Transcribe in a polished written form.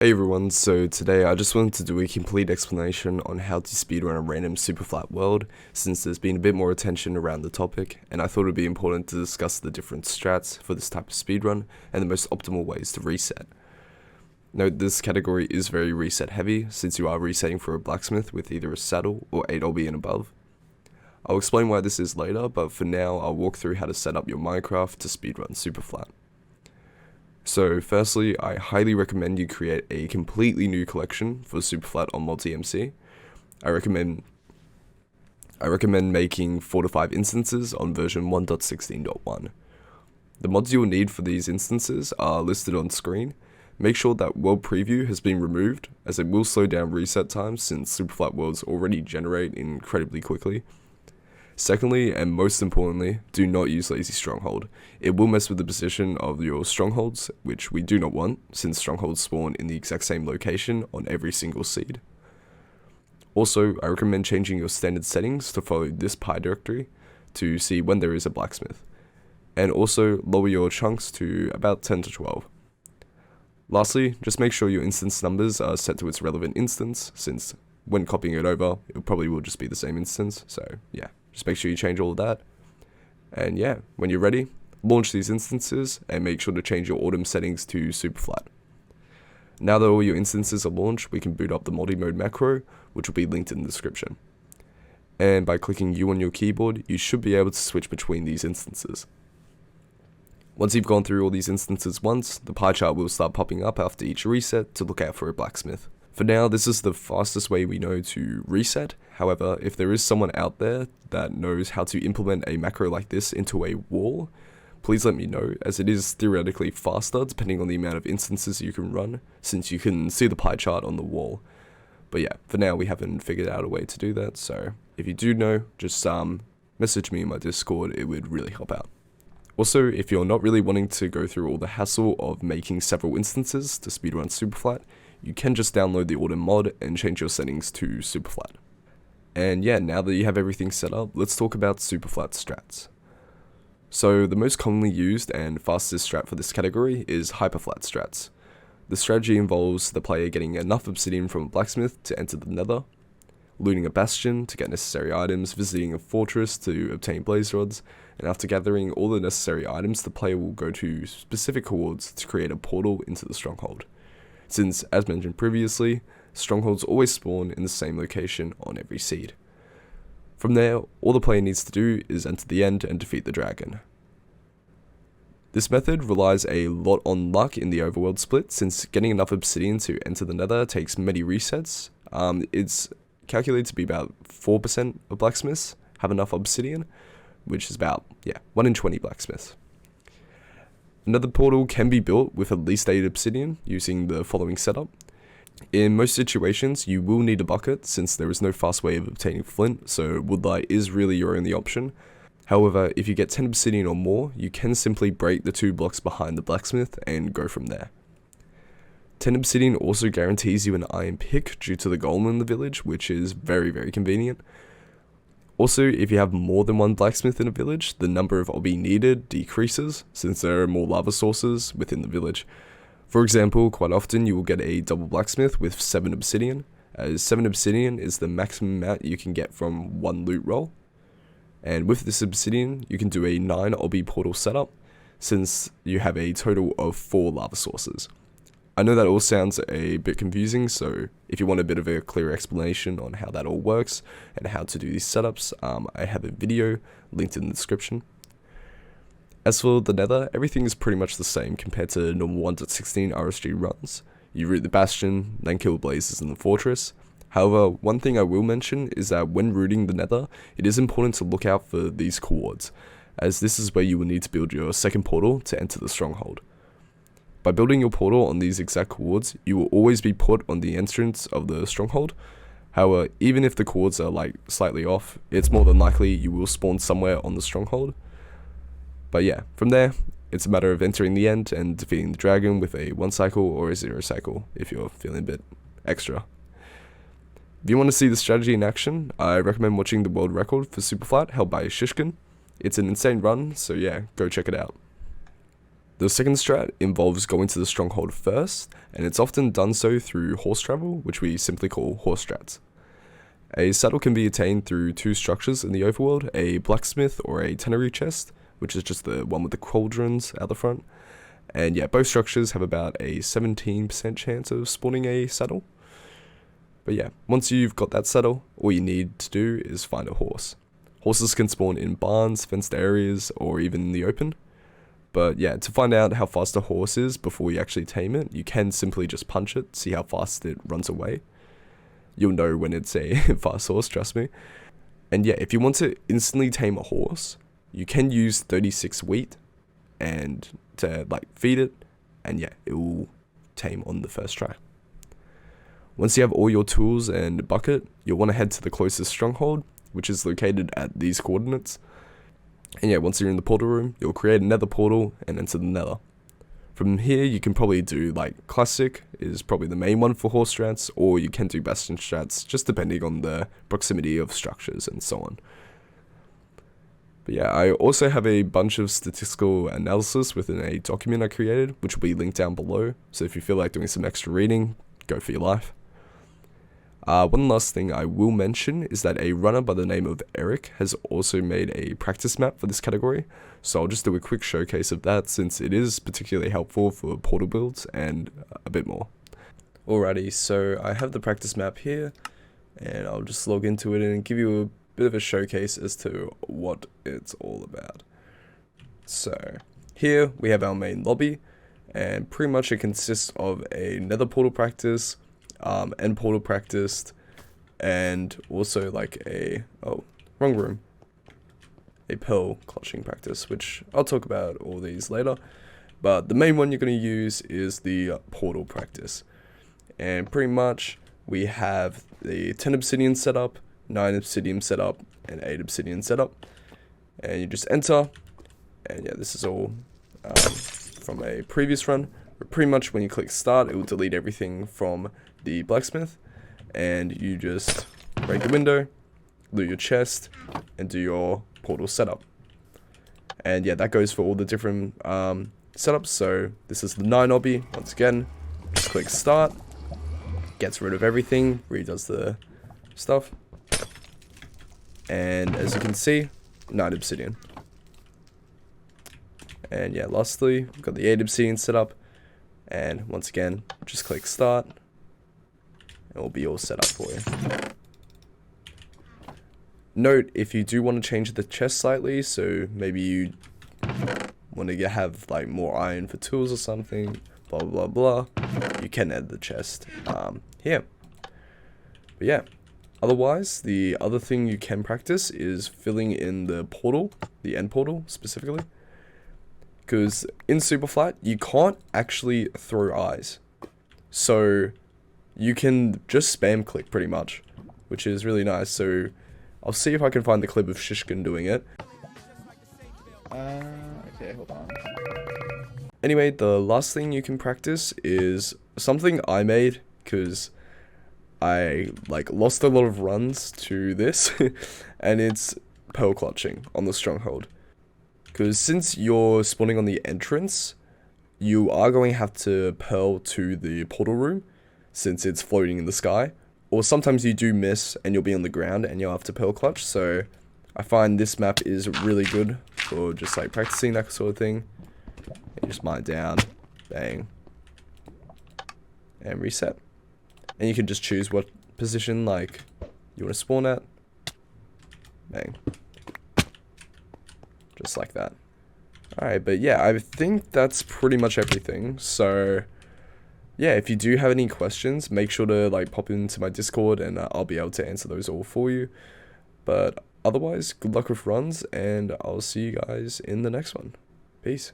Hey everyone, so today I just wanted to do a complete explanation on how to speedrun a random superflat world, since there's been a bit more attention around the topic, and I thought it would be important to discuss the different strats for this type of speedrun, and the most optimal ways to reset. Note this category is very reset heavy, since you are resetting for a blacksmith with either a saddle or 8 obby and above. I'll explain why this is later, but for now I'll walk through how to set up your Minecraft to speedrun superflat. So firstly, I highly recommend you create a completely new collection for Superflat on ModDMC. I recommend making 4 to 5 instances on version 1.16.1. The mods you will need for these instances are listed on screen. Make sure that world preview has been removed, as it will slow down reset times since Superflat worlds already generate incredibly quickly. Secondly, and most importantly, do not use lazy stronghold. It will mess with the position of your strongholds, which we do not want, since strongholds spawn in the exact same location on every single seed. Also, I recommend changing your standard settings to follow this piedirectory to see when there is a blacksmith. And also, lower your chunks to about 10 to 12. Lastly, just make sure your instance numbers are set to its relevant instance, since when copying it over, it probably will just be the same instance, so yeah. Just make sure you change all of that. And yeah, when you're ready, launch these instances and make sure to change your autumn settings to superflat. Now that all your instances are launched, we can boot up the multi-mode macro, which will be linked in the description. And by clicking U on your keyboard, you should be able to switch between these instances. Once you've gone through all these instances once, the pie chart will start popping up after each reset to look out for a blacksmith. For now, this is the fastest way we know to reset. However, if there is someone out there that knows how to implement a macro like this into a wall, please let me know, as it is theoretically faster depending on the amount of instances you can run, since you can see the pie chart on the wall. But yeah, for now we haven't figured out a way to do that, so if you do know, just message me in my Discord, it would really help out. Also, if you're not really wanting to go through all the hassle of making several instances to speedrun superflat, you can just download the autumn mod and change your settings to superflat. And yeah, now that you have everything set up, let's talk about superflat strats. So the most commonly used and fastest strat for this category is hyperflat strats. The strategy involves the player getting enough obsidian from a blacksmith to enter the nether, looting a bastion to get necessary items, visiting a fortress to obtain blaze rods, and after gathering all the necessary items, the player will go to specific coords to create a portal into the stronghold. Since, as mentioned previously, strongholds always spawn in the same location on every seed. From there, all the player needs to do is enter the end and defeat the dragon. This method relies a lot on luck in the overworld split, since getting enough obsidian to enter the nether takes many resets. It's calculated to be about 4% of blacksmiths have enough obsidian, which is about 1 in 20 blacksmiths. Another portal can be built with at least 8 obsidian using the following setup. In most situations, you will need a bucket since there is no fast way of obtaining flint, so woodlight is really your only option. However, if you get 10 obsidian or more, you can simply break the 2 blocks behind the blacksmith and go from there. 10 obsidian also guarantees you an iron pick due to the golem in the village, which is very, very convenient. Also, if you have more than one blacksmith in a village, the number of obby needed decreases, since there are more lava sources within the village. For example, quite often you will get a double blacksmith with 7 obsidian, as 7 obsidian is the maximum amount you can get from one loot roll. And with this obsidian, you can do a 9 obby portal setup, since you have a total of 4 lava sources. I know that all sounds a bit confusing, so if you want a bit of a clearer explanation on how that all works and how to do these setups, I have a video linked in the description. As for the nether, everything is pretty much the same compared to normal 1.16 RSG runs. You root the bastion, then kill blazes in the fortress. However, one thing I will mention is that when rooting the nether, it is important to look out for these coords, as this is where you will need to build your second portal to enter the stronghold. By building your portal on these exact coords, you will always be put on the entrance of the stronghold. However, even if the coords are slightly off, it's more than likely you will spawn somewhere on the stronghold. But yeah, from there, it's a matter of entering the end and defeating the dragon with a 1 cycle or a 0 cycle if you're feeling a bit extra. If you want to see the strategy in action, I recommend watching the world record for Superflat held by Shishkin. It's an insane run, so yeah, go check it out. The second strat involves going to the stronghold first, and it's often done so through horse travel, which we simply call horse strats. A saddle can be attained through two structures in the overworld, a blacksmith or a tannery chest, which is just the one with the cauldrons out the front. And yeah, both structures have about a 17% chance of spawning a saddle. But yeah, once you've got that saddle, all you need to do is find a horse. Horses can spawn in barns, fenced areas, or even in the open. But yeah, to find out how fast a horse is before you actually tame it, you can simply just punch it, see how fast it runs away. You'll know when it's a fast horse, trust me. And yeah, if you want to instantly tame a horse, you can use 36 wheat and to feed it, and yeah, it will tame on the first try. Once you have all your tools and bucket, you'll want to head to the closest stronghold, which is located at these coordinates. And yeah, once you're in the portal room, you'll create another portal and enter the nether. From here, you can probably do classic is probably the main one for horse strats, or you can do bastion strats, just depending on the proximity of structures and so on. But yeah, I also have a bunch of statistical analysis within a document I created, which will be linked down below. So if you feel like doing some extra reading, go for your life. One last thing I will mention is that a runner by the name of Eric has also made a practice map for this category, so I'll just do a quick showcase of that since it is particularly helpful for portal builds and a bit more. Alrighty, so I have the practice map here, and I'll just log into it and give you a bit of a showcase as to what it's all about. So here we have our main lobby, and pretty much it consists of a nether portal practice, end portal practice, and also a pearl clutching practice, which I'll talk about all these later. But the main one you're going to use is the portal practice, and pretty much we have the 10 obsidian setup, 9 obsidian setup, and 8 obsidian setup, and you just enter. And yeah, this is all from a previous run. But pretty much when you click start, it will delete everything from the blacksmith, and you just break the window, loot your chest, and do your portal setup. And yeah, that goes for all the different setups. So this is the 9 obby. Once again, just click start, gets rid of everything, redoes the stuff, and as you can see, 9 obsidian. And yeah, lastly, we've got the 8 obsidian setup, and once again, just click start, and it will be all set up for you. Note, if you do want to change the chest slightly, so maybe you want to have more iron for tools or something, blah blah blah, you can add the chest here. But yeah, otherwise, the other thing you can practice is filling in the portal, the end portal specifically, because in Superflat you can't actually throw eyes, so you can just spam click pretty much, which is really nice. So I'll see if I can find the clip of Shishkin doing it. Okay, hold on. Anyway, the last thing you can practice is something I made, because I lost a lot of runs to this, and it's pearl clutching on the stronghold. Because since you're spawning on the entrance, you are going to have to pearl to the portal room, since it's floating in the sky. Or sometimes you do miss and you'll be on the ground and you'll have to pearl clutch. So I find this map is really good for just practicing that sort of thing. You just mine down, bang, and reset. And you can just choose what position you want to spawn at. Bang. Just like that. Alright, but yeah, I think that's pretty much everything. So yeah, if you do have any questions, make sure to pop into my Discord, and I'll be able to answer those all for you. But otherwise, good luck with runs, and I'll see you guys in the next one. Peace.